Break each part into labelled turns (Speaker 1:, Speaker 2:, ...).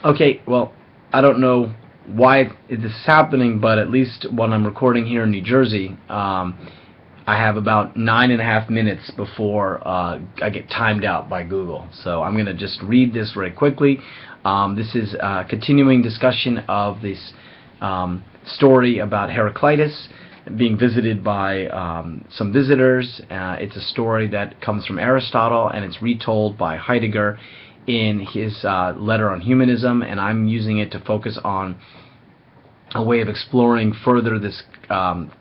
Speaker 1: Okay, well, I don't know why this is happening, but at least when I'm recording here in New Jersey, I have about 9.5 minutes before I get timed out by Google. So I'm going to just read this very quickly. This is a continuing discussion of this story about Heraclitus being visited by some visitors. It's a story that comes from Aristotle, and it's retold by Heidegger in his letter on humanism, and I'm using it to focus on a way of exploring further this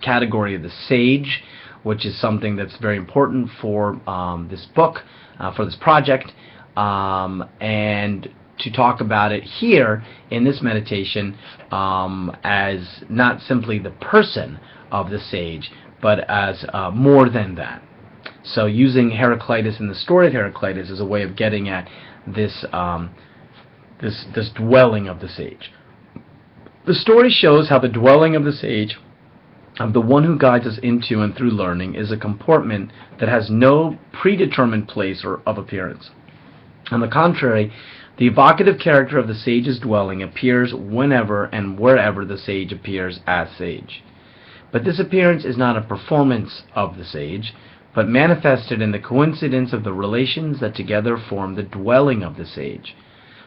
Speaker 1: category of the sage, which is something that's very important for this book, for this project, and to talk about it here in this meditation as not simply the person of the sage, but as more than that. So using Heraclitus and the story of Heraclitus as a way of getting at this this dwelling of the sage. The story shows how the dwelling of the sage, of the one who guides us into and through learning, is a comportment that has no predetermined place or of appearance. On the contrary, the evocative character of the sage's dwelling appears whenever and wherever the sage appears as sage. But this appearance is not a performance of the sage, but manifested in the coincidence of the relations that together form the dwelling of the sage.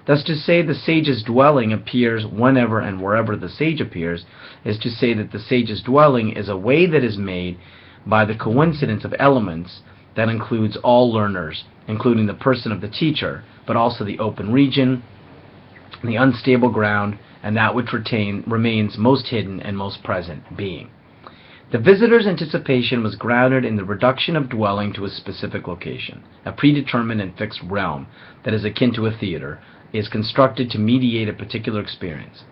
Speaker 1: Thus, to say the sage's dwelling appears whenever and wherever the sage appears is to say that the sage's dwelling is a way that is made by the coincidence of elements that includes all learners, including the person of the teacher, but also the open region, the unstable ground, and that which remains most hidden and most present, being. The visitor's anticipation was grounded in the reduction of dwelling to a specific location. A predetermined and fixed realm that is akin to a theater is constructed to mediate a particular experience.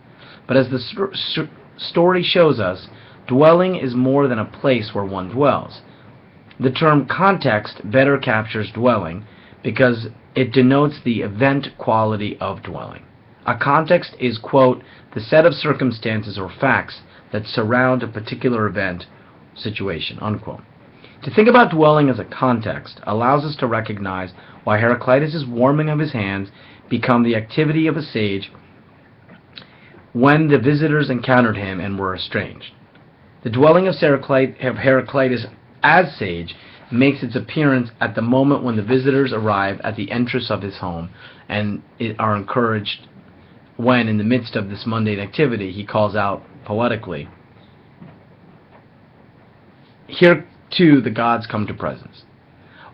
Speaker 1: But as the story shows us, dwelling is more than a place where one dwells. The term context better captures dwelling because it denotes the event quality of dwelling. A context is, quote, the set of circumstances or facts that surround a particular event, situation, unquote. To think about dwelling as a context allows us to recognize why Heraclitus' warming of his hands become the activity of a sage when the visitors encountered him and were estranged. The dwelling of Heraclitus as sage makes its appearance at the moment when the visitors arrive at the entrance of his home and are encouraged when, in the midst of this mundane activity, he calls out poetically, "Here too the gods come to presence."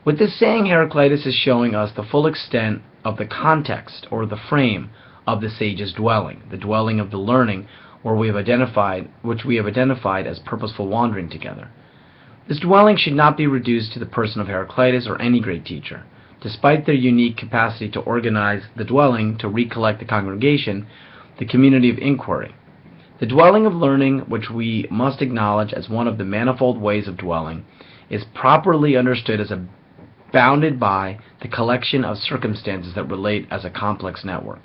Speaker 1: With this saying, Heraclitus is showing us the full extent of the context or the frame of the sage's dwelling, the dwelling of the learning which we have identified as purposeful wandering together. This dwelling should not be reduced to the person of Heraclitus or any great teacher. Despite their unique capacity to organize the dwelling, to recollect the congregation, the community of inquiry. The dwelling of learning, which we must acknowledge as one of the manifold ways of dwelling, is properly understood as bounded by the collection of circumstances that relate as a complex network.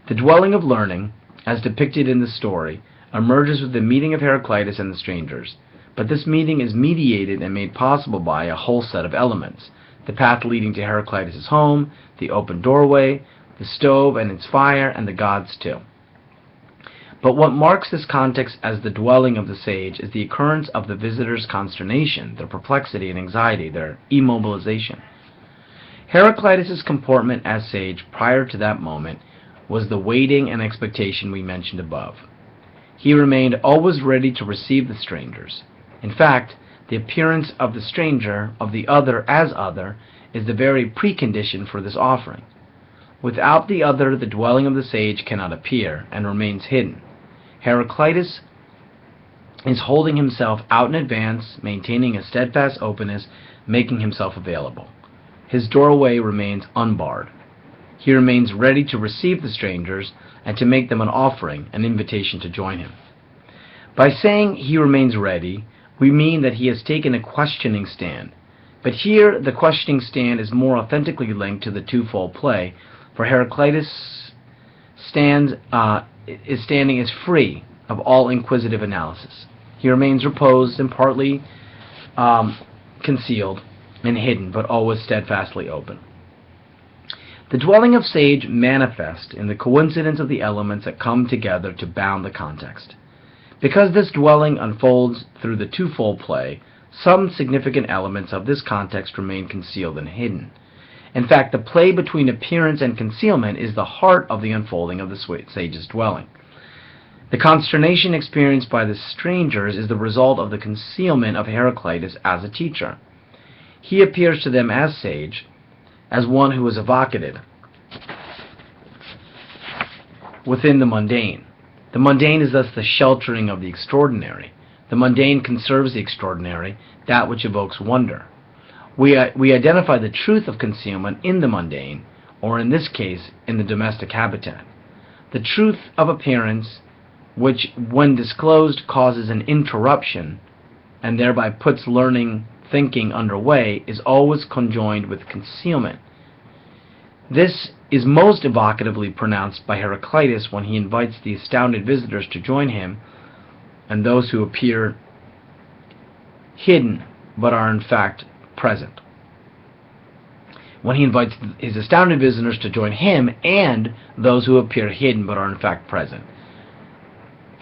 Speaker 1: The dwelling of learning, as depicted in the story, emerges with the meeting of Heraclitus and the strangers. But this meeting is mediated and made possible by a whole set of elements: the path leading to Heraclitus' home, the open doorway, the stove and its fire, and the gods too. But what marks this context as the dwelling of the sage is the occurrence of the visitor's consternation, their perplexity and anxiety, their immobilization. Heraclitus' comportment as sage prior to that moment was the waiting and expectation we mentioned above. He remained always ready to receive the strangers. In fact, the appearance of the stranger, of the other as other, is the very precondition for this offering. Without the other, the dwelling of the sage cannot appear, and remains hidden. Heraclitus is holding himself out in advance, maintaining a steadfast openness, making himself available. His doorway remains unbarred. He remains ready to receive the strangers and to make them an offering, an invitation to join him. By saying he remains ready, we mean that he has taken a questioning stand. But here, the questioning stand is more authentically linked to the twofold play, for Heraclitus standing is free of all inquisitive analysis. He remains reposed and partly concealed and hidden, but always steadfastly open. The dwelling of sage manifests in the coincidence of the elements that come together to bound the context. Because this dwelling unfolds through the twofold play, some significant elements of this context remain concealed and hidden. In fact, the play between appearance and concealment is the heart of the unfolding of the sage's dwelling. The consternation experienced by the strangers is the result of the concealment of Heraclitus as a teacher. He appears to them as sage, as one who is evocated within the mundane. The mundane is thus the sheltering of the extraordinary. The mundane conserves the extraordinary, that which evokes wonder. We identify the truth of concealment in the mundane, or in this case, in the domestic habitat. The truth of appearance, which, when disclosed, causes an interruption, and thereby puts learning thinking underway, is always conjoined with concealment. This is most evocatively pronounced by Heraclitus when he invites the astounded visitors to join him, and those who appear hidden but are in fact present. When he invites his astounded visitors to join him and those who appear hidden but are in fact present.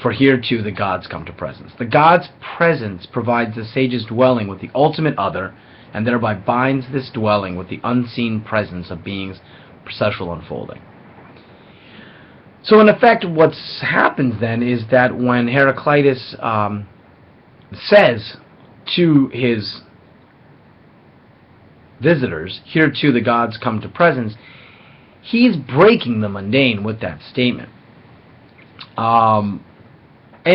Speaker 1: For here too the gods come to presence. The gods' presence provides the sage's dwelling with the ultimate other, and thereby binds this dwelling with the unseen presence of beings' processual unfolding. So in effect, what happens then is that when Heraclitus says to his visitors, here too the gods come to presence, he's breaking the mundane with that statement. And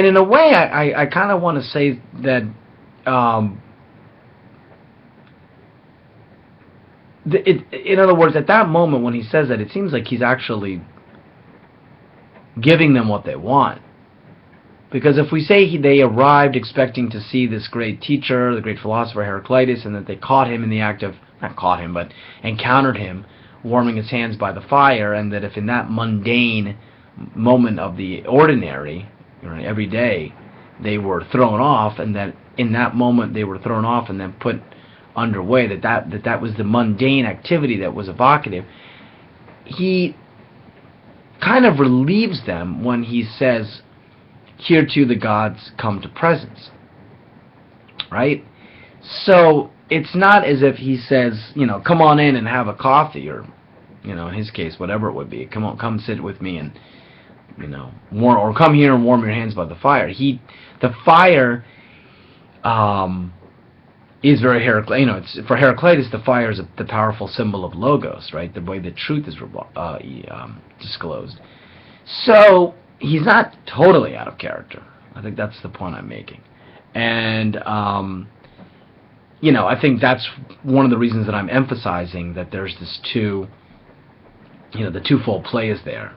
Speaker 1: in a way, I kind of want to say that in other words, at that moment when he says that, it seems like he's actually giving them what they want. Because if we say they arrived expecting to see this great teacher, the great philosopher Heraclitus, and that they caught him in the act of, not caught him, but encountered him warming his hands by the fire, and that if in that mundane moment of the ordinary, every day, they were thrown off, and that in that moment they were thrown off and then put underway, that was the mundane activity that was evocative, he kind of relieves them when he says, here too the gods come to presence. Right? So it's not as if he says, come on in and have a coffee, or, in his case, whatever it would be. Come sit with me and, or come here and warm your hands by the fire. The fire is very Heraclitus. For Heraclitus, the fire is the powerful symbol of logos, right? The way the truth is disclosed. So he's not totally out of character. I think that's the point I'm making, and I think that's one of the reasons that I'm emphasizing that there's this the twofold play is there.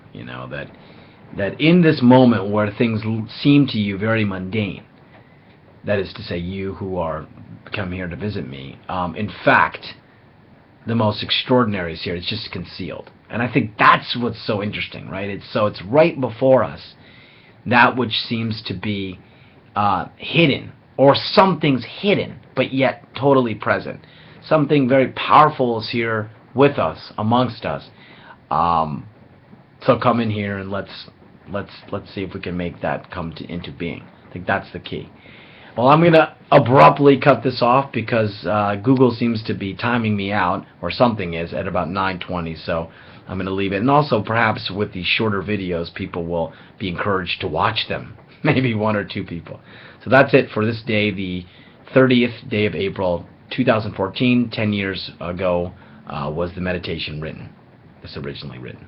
Speaker 1: That in this moment where things seem to you very mundane, that is to say, you who are come here to visit me, in fact, the most extraordinary is here. It's just concealed. And I think that's what's so interesting, right? It's right before us, that which seems to be hidden, or something's hidden, but yet totally present. Something very powerful is here with us, amongst us. So come in here and let's see if we can make that come into being. I think that's the key. Well, I'm going to abruptly cut this off because Google seems to be timing me out, or something is, at about 9:20, so I'm going to leave it. And also, perhaps with these shorter videos, people will be encouraged to watch them. Maybe one or two people. So that's it for this day, the 30th day of April, 2014. 10 years ago was the meditation written. It's originally written.